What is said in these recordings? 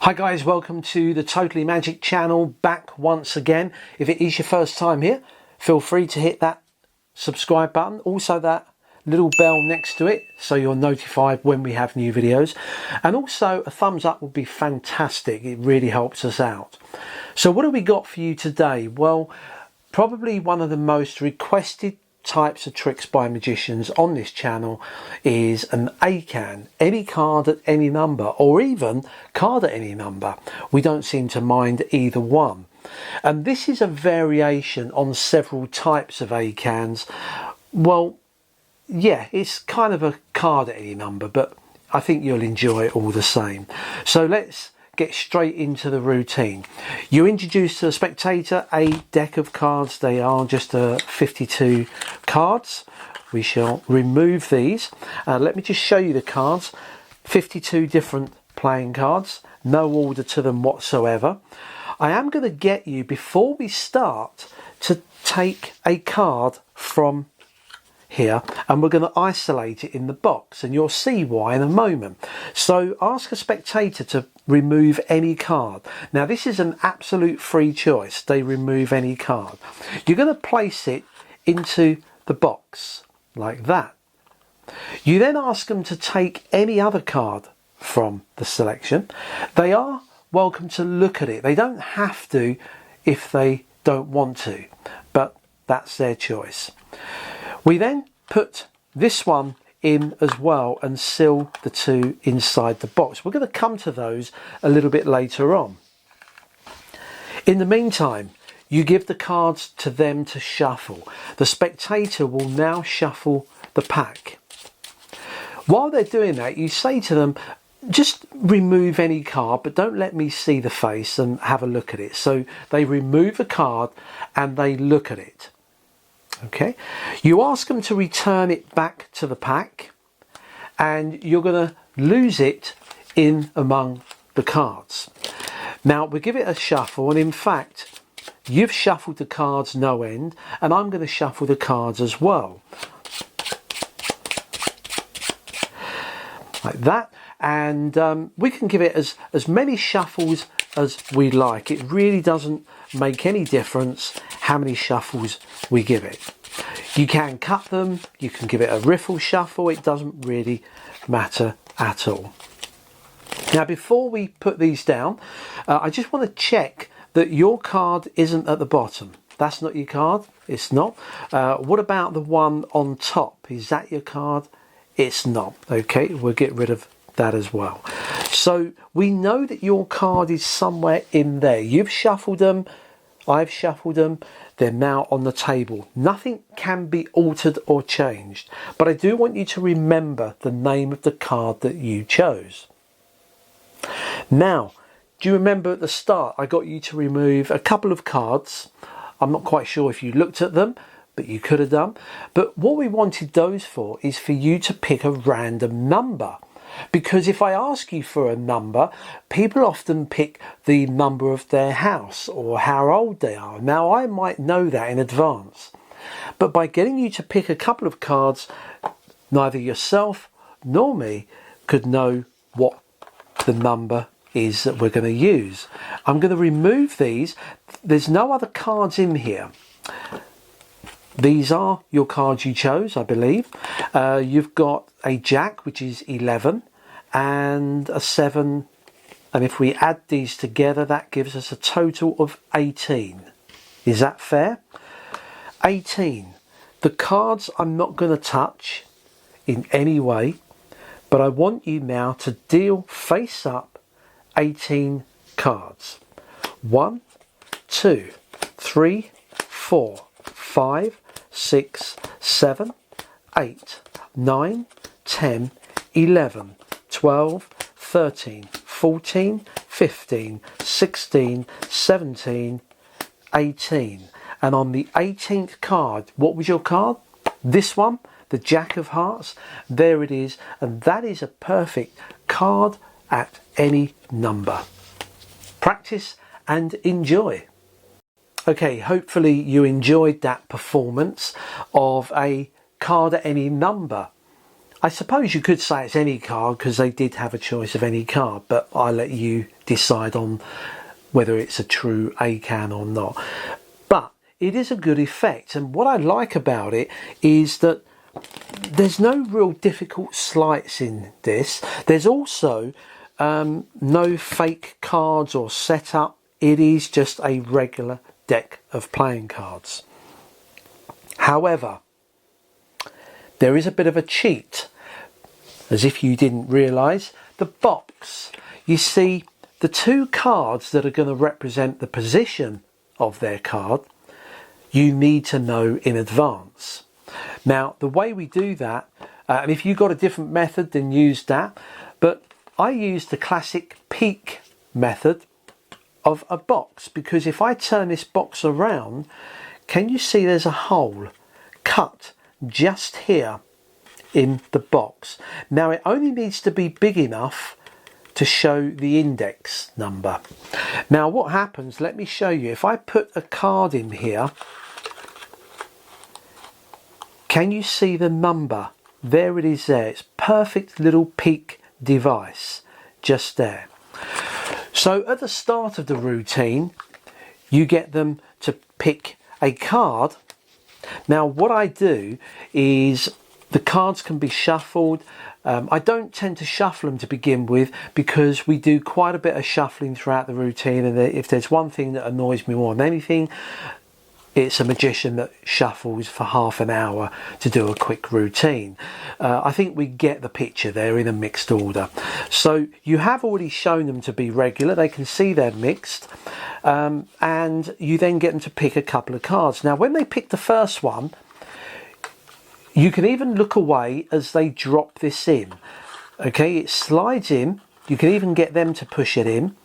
Hi guys, welcome to the Totally Magic channel, back once again. If it is your first time here, feel free to hit that subscribe button, also that little bell next to it so you're notified when we have new videos, and also a thumbs up would be fantastic. It really helps us out. So what have we got for you today? Well, probably one of the most requested types of tricks by magicians on this channel is an ACAAN, any card at any number, or even card at any number. We don't seem to mind either one. And this is a variation on several types of ACAANs. Well, yeah, it's kind of a card at any number, but I think you'll enjoy it all the same. So let's get straight into the routine. You introduce to the spectator a deck of cards. They are just 52 cards. We shall remove these. Let me just show you the cards. 52 different playing cards, no order to them whatsoever. I am going to get you, before we start, to take a card from here, and we're going to isolate it in the box, and you'll see why in a moment. So ask a spectator to remove any card. Now this is an absolute free choice. They remove any card. You're going to place it into the box like that. You then ask them to take any other card from the selection. They are welcome to look at it. They don't have to if they don't want to, but that's their choice. We then put this one in as well and seal the two inside the box. We're going to come to those a little bit later on. In the meantime, you give the cards to them to shuffle. The spectator will now shuffle the pack. While they're doing that, you say to them, just remove any card, but don't let me see the face, and have a look at it. So they remove a card and they look at it. Okay, you ask them to return it back to the pack, and you're going to lose it in among the cards. Now we give it a shuffle, and in fact you've shuffled the cards no end, and I'm going to shuffle the cards as well, like that. And we can give it as many shuffles as we like. It really doesn't make any difference how many shuffles we give it. You can cut them, you can give it a riffle shuffle, it doesn't really matter at all. Now before we put these down, I just want to check that your card isn't at the bottom. That's not your card, it's not. What about the one on top? Is that your card? It's not. Okay, we'll get rid of that as well. So we know that your card is somewhere in there. You've shuffled them, I've shuffled them, they're now on the table. Nothing can be altered or changed, but I do want you to remember the name of the card that you chose. Now, do you remember at the start I got you to remove a couple of cards? I'm not quite sure if you looked at them, but you could have done. But what we wanted those for is for you to pick a random number. Because if I ask you for a number, people often pick the number of their house or how old they are. Now I might know that in advance, but by getting you to pick a couple of cards, neither yourself nor me could know what the number is that we're going to use. I'm going to remove these. There's no other cards in here. These are your cards you chose, I believe. You've got a jack, which is 11, and a 7. And if we add these together, that gives us a total of 18. Is that fair? 18. The cards I'm not going to touch in any way, but I want you now to deal face up 18 cards. 1, 2, 3, 4, 5, 6, 7, 8, 9, 10, 11, 12, 13, 14, 15, 16, 17, 18. And on the 18th card, what was your card? This one, the Jack of Hearts. There it is, and that is a perfect card at any number. Practice and enjoy. Okay, hopefully you enjoyed that performance of a card at any number. I suppose you could say it's any card because they did have a choice of any card, but I'll let you decide on whether it's a true ACAAN or not. But it is a good effect, and what I like about it is that there's no real difficult sleights in this. There's also no fake cards or setup. It is just a regular deck of playing cards. However, there is a bit of a cheat, as if you didn't realise. The box, you see, the two cards that are going to represent the position of their card, you need to know in advance. Now, the way we do that, and if you've got a different method, then use that. But I use the classic peek method of a box, because if I turn this box around, can you see there's a hole cut just here in the box? Now, it only needs to be big enough to show the index number. Now, what happens, let me show you. If I put a card in here, can you see the number? There it is there. It's perfect little peek device just there. So at the start of the routine, you get them to pick a card. Now what I do is the cards can be shuffled. I don't tend to shuffle them to begin with, because we do quite a bit of shuffling throughout the routine, and if there's one thing that annoys me more than anything, it's a magician that shuffles for half an hour to do a quick routine. I think we get the picture there in a mixed order. So you have already shown them to be regular. They can see they're mixed. And you then get them to pick a couple of cards. Now, when they pick the first one, you can even look away as they drop this in. Okay, it slides in. You can even get them to push it in.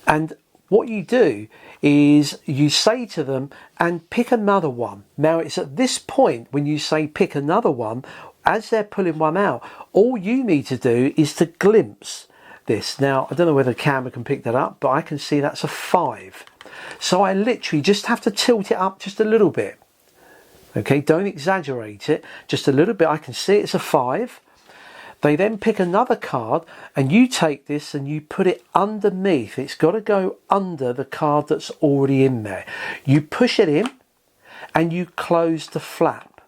And what you do is you say to them, and pick another one. Now, it's at this point when you say pick another one, as they're pulling one out, all you need to do is to glimpse this. Now, I don't know whether the camera can pick that up, but I can see that's a 5. So I literally just have to tilt it up just a little bit. Okay, don't exaggerate it, just a little bit. I can see it's a 5. They then pick another card, and you take this and you put it underneath. It's got to go under the card that's already in there. You push it in and you close the flap.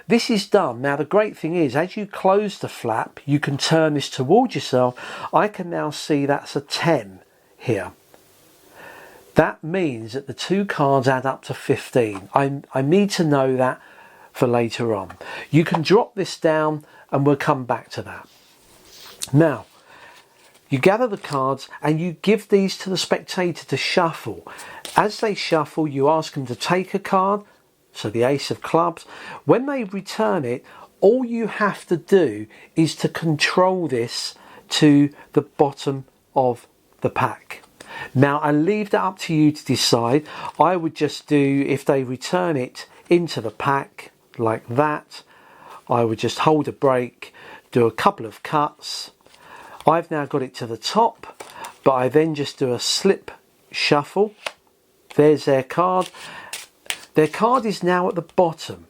This is done. Now, the great thing is, as you close the flap, you can turn this towards yourself. I can now see that's a 10 here. That means that the two cards add up to 15. I need to know that for later on. You can drop this down and we'll come back to that. Now, you gather the cards and you give these to the spectator to shuffle. As they shuffle, you ask them to take a card, so the ace of clubs. When they return it, all you have to do is to control this to the bottom of the pack. Now, I leave that up to you to decide. I would just do, if they return it into the pack like that, I would just hold a break, do a couple of cuts. I've now got it to the top, but I then just do a slip shuffle. There's their card. Their card is now at the bottom.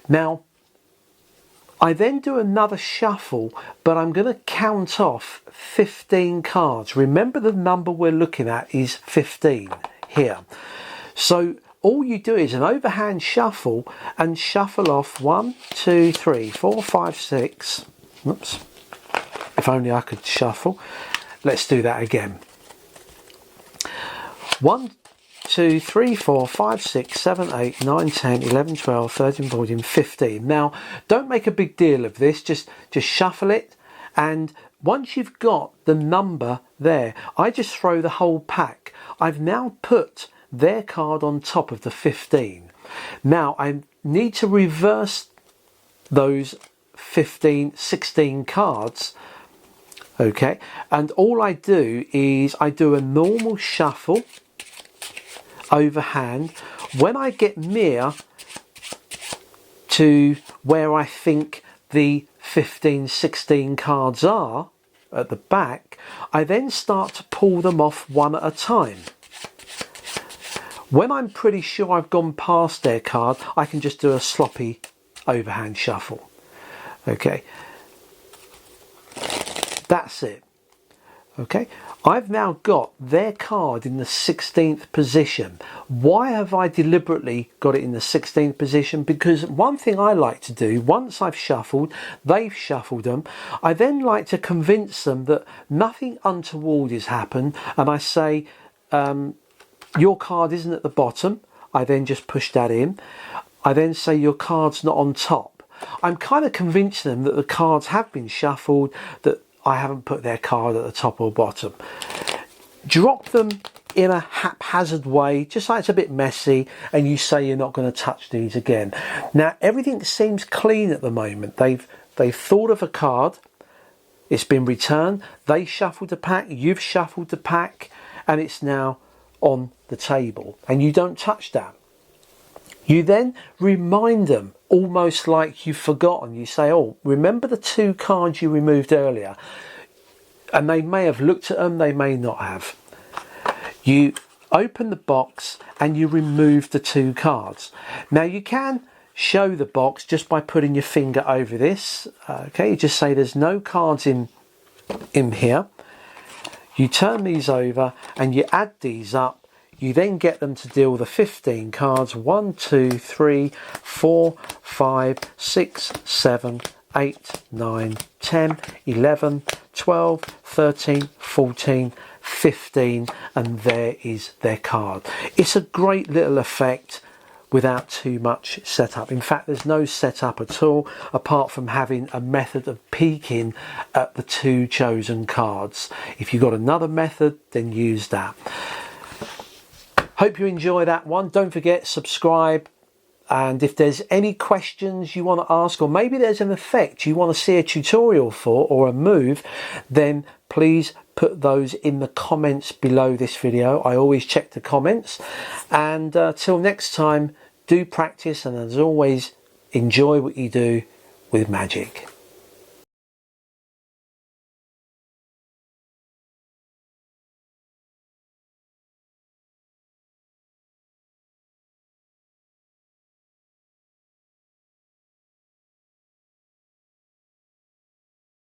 Now, I then do another shuffle, but I'm going to count off 15 cards. Remember, the number we're looking at is 15 here. So all you do is an overhand shuffle and shuffle off 1, 2, 3, 4, 5, 6. Oops. If only I could shuffle. Let's do that again. 1, 2, 3, 4, 5, 6, 7, 8, 9, 10, 11, 12, 13, 14, 15. Now, don't make a big deal of this. Just shuffle it. And once you've got the number there, I just throw the whole pack. I've now put their card on top of the 15. Now, I need to reverse those 15, 16 cards. Okay. And all I do is I do a normal shuffle overhand. When I get near to where I think the 15, 16 cards are at the back, I then start to pull them off one at a time. When I'm pretty sure I've gone past their card, I can just do a sloppy overhand shuffle. Okay, that's it. Okay, I've now got their card in the 16th position. Why have I deliberately got it in the 16th position? Because one thing I like to do, once I've shuffled, they've shuffled them, I then like to convince them that nothing untoward has happened, and I say, your card isn't at the bottom. I then just push that in. I then say your card's not on top. I'm kind of convincing them that the cards have been shuffled, that I haven't put their card at the top or bottom. Drop them in a haphazard way, just like it's a bit messy, and you say you're not going to touch these again. Now everything seems clean at the moment. They've thought of a card, it's been returned, they shuffled the pack, you've shuffled the pack, and it's now on the table, and you don't touch that. You then remind them, almost like you've forgotten. You say, oh, remember the 2 cards you removed earlier? And they may have looked at them, they may not have. You open the box and you remove the 2 cards. Now you can show the box just by putting your finger over this. Okay, you just say there's no cards in here. You turn these over and you add these up. You then get them to deal the 15 cards. 1, 2, 3, 4, 5, 6, 7, 8, 9, 10, 11, 12, 13, 14, 15, and there is their card. It's a great little effect without too much setup. In fact, there's no setup at all, apart from having a method of peeking at the 2 chosen cards. If you've got another method, then use that. Hope you enjoy that one. Don't forget, subscribe. And if there's any questions you want to ask, or maybe there's an effect you want to see a tutorial for, or a move, then please put those in the comments below this video. I always check the comments. And till next time, do practice, and as always, enjoy what you do with magic.